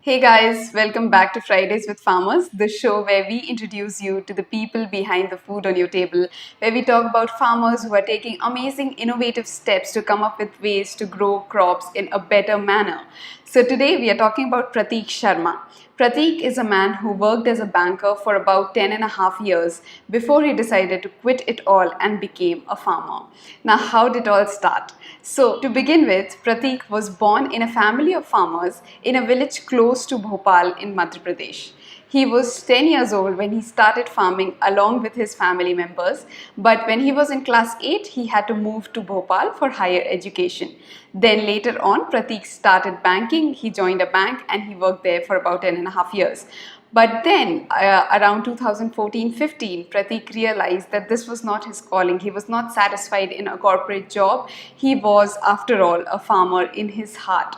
Hey guys, welcome back to Fridays with Farmers, the show where we introduce you to the people behind the food on your table, where we talk about farmers who are taking amazing, innovative steps to come up with ways to grow crops in a better manner. So today we are talking about Prateek Sharma. Prateek is a man who worked as a banker for about 10 and a half years before he decided to quit it all and became a farmer. Now, how did it all start? So, to begin with, Prateek was born in a family of farmers in a village close to Bhopal in Madhya Pradesh. He was 10 years old when he started farming along with his family members, but when he was in class 8, he had to move to Bhopal for higher education. Then later on, Prateek started banking. He joined a bank and he worked there for about 10 and a half years. But then, around 2014-15, Prateek realized that this was not his calling. He was not satisfied in a corporate job. He was, after all, a farmer in his heart.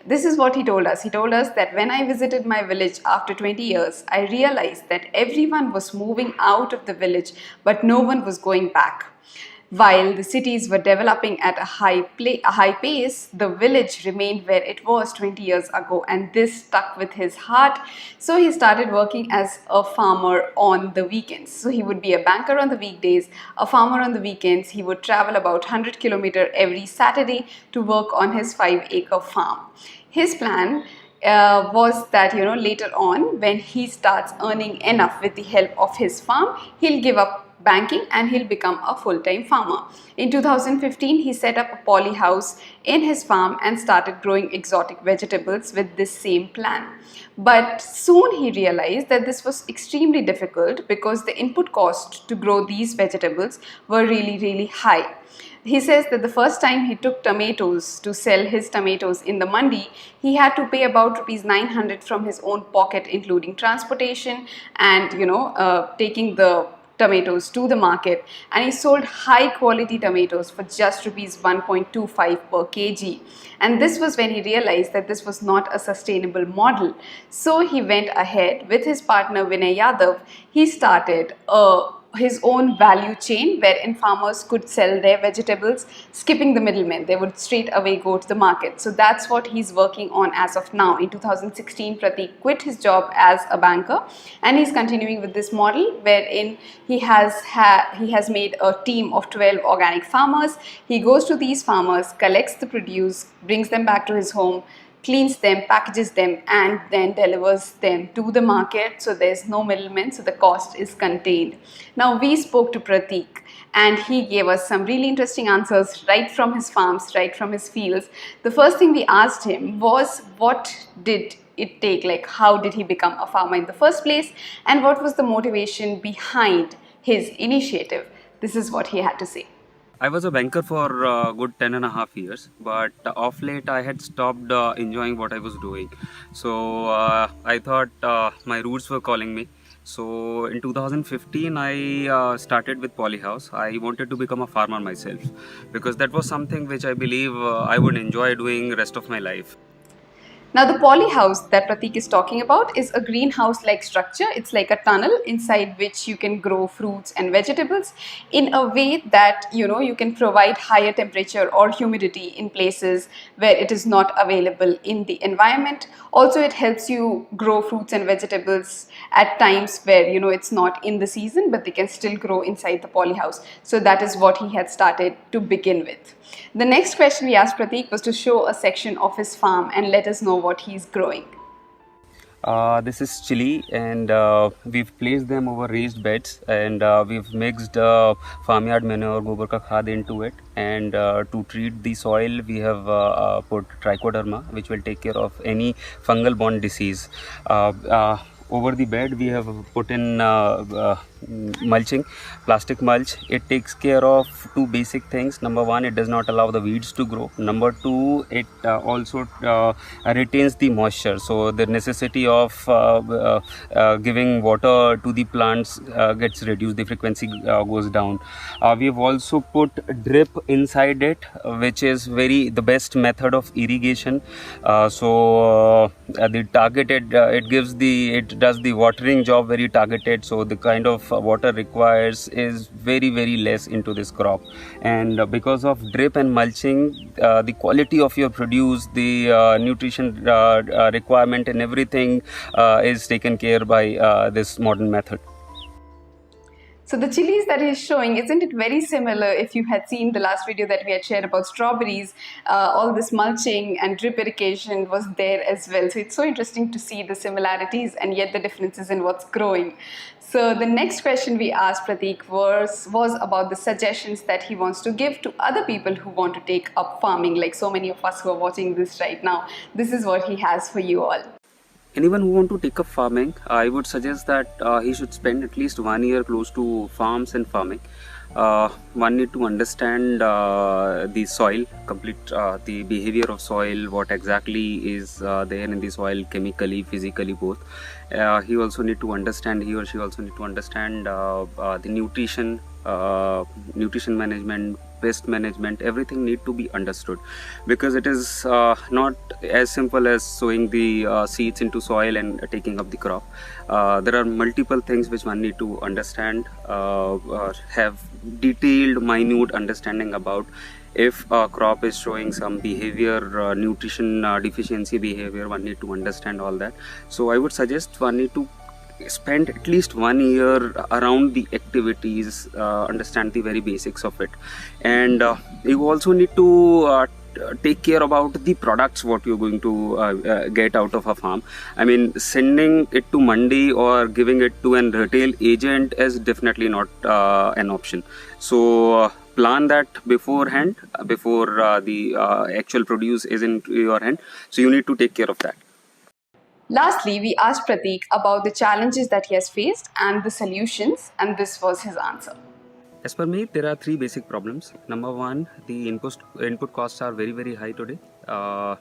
This is what he told us. He told us that when I visited my village after 20 years, I realized that everyone was moving out of the village, but no one was going back. While the cities were developing at a high pace, the village remained where it was 20 years ago, and this stuck with his heart. So he started working as a farmer on the weekends. So he would be a banker on the weekdays, a farmer on the weekends. He would travel about 100 kilometers every Saturday to work on his 5-acre farm. His plan was that later on, when he starts earning enough with the help of his farm, he'll give up banking and he'll become a full-time farmer. In 2015, he set up a poly house in his farm and started growing exotic vegetables with this same plan. But soon he realized that this was extremely difficult because the input cost to grow these vegetables were really high. He says that the first time he took tomatoes to sell his tomatoes in the mandi, he had to pay about rupees 900 from his own pocket, including transportation and taking the tomatoes to the market, and he sold high quality tomatoes for just rupees 1.25 per kg. And this was when he realized that this was not a sustainable model. So he went ahead with his partner Vinay Yadav. He started his own value chain wherein farmers could sell their vegetables skipping the middlemen. They would straight away go to the market. So that's what he's working on as of now. In 2016, Prateek quit his job as a banker and he's continuing with this model wherein he has made a team of 12 organic farmers. He goes to these farmers, collects the produce, brings them back to his home, cleans them, packages them, and then delivers them to the market. So there's no middleman, so the cost is contained. Now we spoke to Prateek and he gave us some really interesting answers right from his farms, right from his fields. The first thing we asked him was, what did it take? Like, how did he become a farmer in the first place? And what was the motivation behind his initiative? This is what he had to say. I was a banker for a good 10 and a half years, but off late I had stopped enjoying what I was doing. So I thought my roots were calling me. So in 2015, I started with Polyhouse. I wanted to become a farmer myself because that was something which I believe I would enjoy doing rest of my life. Now the poly house that Prateek is talking about is a greenhouse-like structure. It's like a tunnel inside which you can grow fruits and vegetables in a way that you can provide higher temperature or humidity in places where it is not available in the environment. Also, it helps you grow fruits and vegetables at times where it's not in the season, but they can still grow inside the poly house. So that is what he had started to begin with. The next question we asked Prateek was to show a section of his farm and let us know what he's growing. This is chili, and we've placed them over raised beds, and we've mixed farmyard manure, gobar ka khad into it, and to treat the soil we have put trichoderma, which will take care of any fungal borne disease. Over the bed we have put in mulching, plastic mulch. It takes care of two basic things. Number one, it does not allow the weeds to grow. Number two, it also retains the moisture, so the necessity of giving water to the plants gets reduced, the frequency goes down. We have also put drip inside it, which is the best method of irrigation. The targeted, it does the watering job very targeted, so the kind of of water requires is very less into this crop, and because of drip and mulching, the quality of your produce, the nutrition requirement and everything is taken care by this modern method. So the chilies that he's showing, isn't it very similar if you had seen the last video that we had shared about strawberries? All this mulching and drip irrigation was there as well. So it's so interesting to see the similarities and yet the differences in what's growing. So the next question we asked Pratik was about the suggestions that he wants to give to other people who want to take up farming, like so many of us who are watching this right now. This is what he has for you all. Anyone who want to take up farming, I would suggest that he should spend at least 1 year close to farms and farming. One need to understand the soil, the behavior of soil, what exactly is there in the soil, chemically, physically, both. He also need to understand, he or she also need to understand the nutrition management, pest management, everything need to be understood, because it is not as simple as sowing the seeds into soil and taking up the crop. There are multiple things which one need to understand, have detailed, minute understanding about. If a crop is showing some behavior, nutrition deficiency behavior, one need to understand all that. So I would suggest one need to spend at least 1 year around the activities, understand the very basics of it, and you also need to take care about the products what you're going to get out of a farm. I mean, sending it to mandi or giving it to an retail agent is definitely not an option. So plan that beforehand, before the actual produce is in your hand. So you need to take care of that. Lastly, we asked Pratik about the challenges that he has faced and the solutions, and this was his answer. As per me, there are three basic problems. Number one, the input costs are very high today.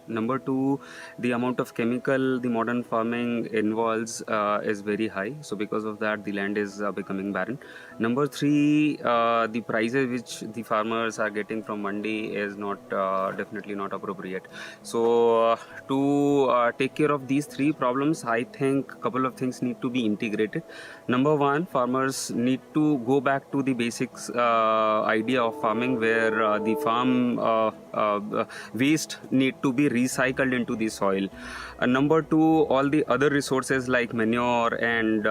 Number two, the amount of chemical the modern farming involves is very high. So because of that, the land is becoming barren. Number three, the prices which the farmers are getting from mandi is not definitely not appropriate. So to take care of these three problems, I think a couple of things need to be integrated. Number one, farmers need to go back to the basics idea of farming, where the farm waste need to be recycled into the soil. Number two, all the other resources like manure and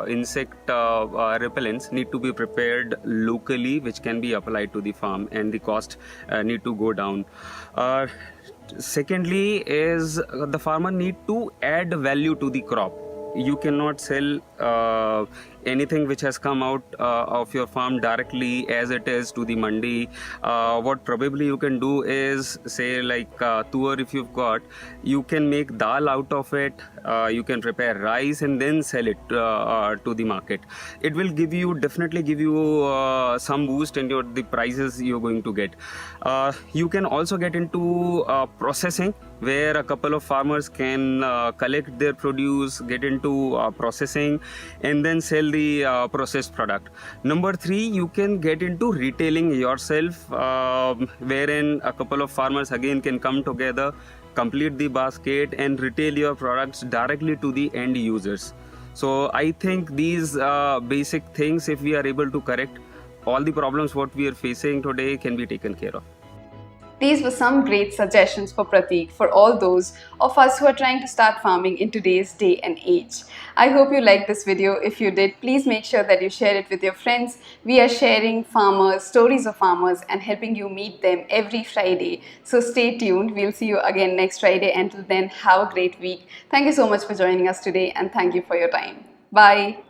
insect repellents need to be prepared locally, which can be applied to the farm, and the cost need to go down. Secondly is the farmer need to add value to the crop. You cannot sell anything which has come out of your farm directly as it is to the mandi. What probably you can do is, say like tuar if you've got, you can make dal out of it, you can prepare rice and then sell it to the market. It will definitely give you some boost in the prices you're going to get. You can also get into processing, where a couple of farmers can collect their produce, get into processing, and then sell the processed product. Number three, you can get into retailing yourself, wherein a couple of farmers again can come together, complete the basket, and retail your products directly to the end users. So I think these basic things, if we are able to correct, all the problems what we are facing today can be taken care of. These were some great suggestions for Pratik for all those of us who are trying to start farming in today's day and age. I hope you liked this video. If you did, please make sure that you share it with your friends. We are sharing farmers, stories of farmers, and helping you meet them every Friday. So stay tuned. We'll see you again next Friday. Until then, have a great week. Thank you so much for joining us today, and thank you for your time. Bye.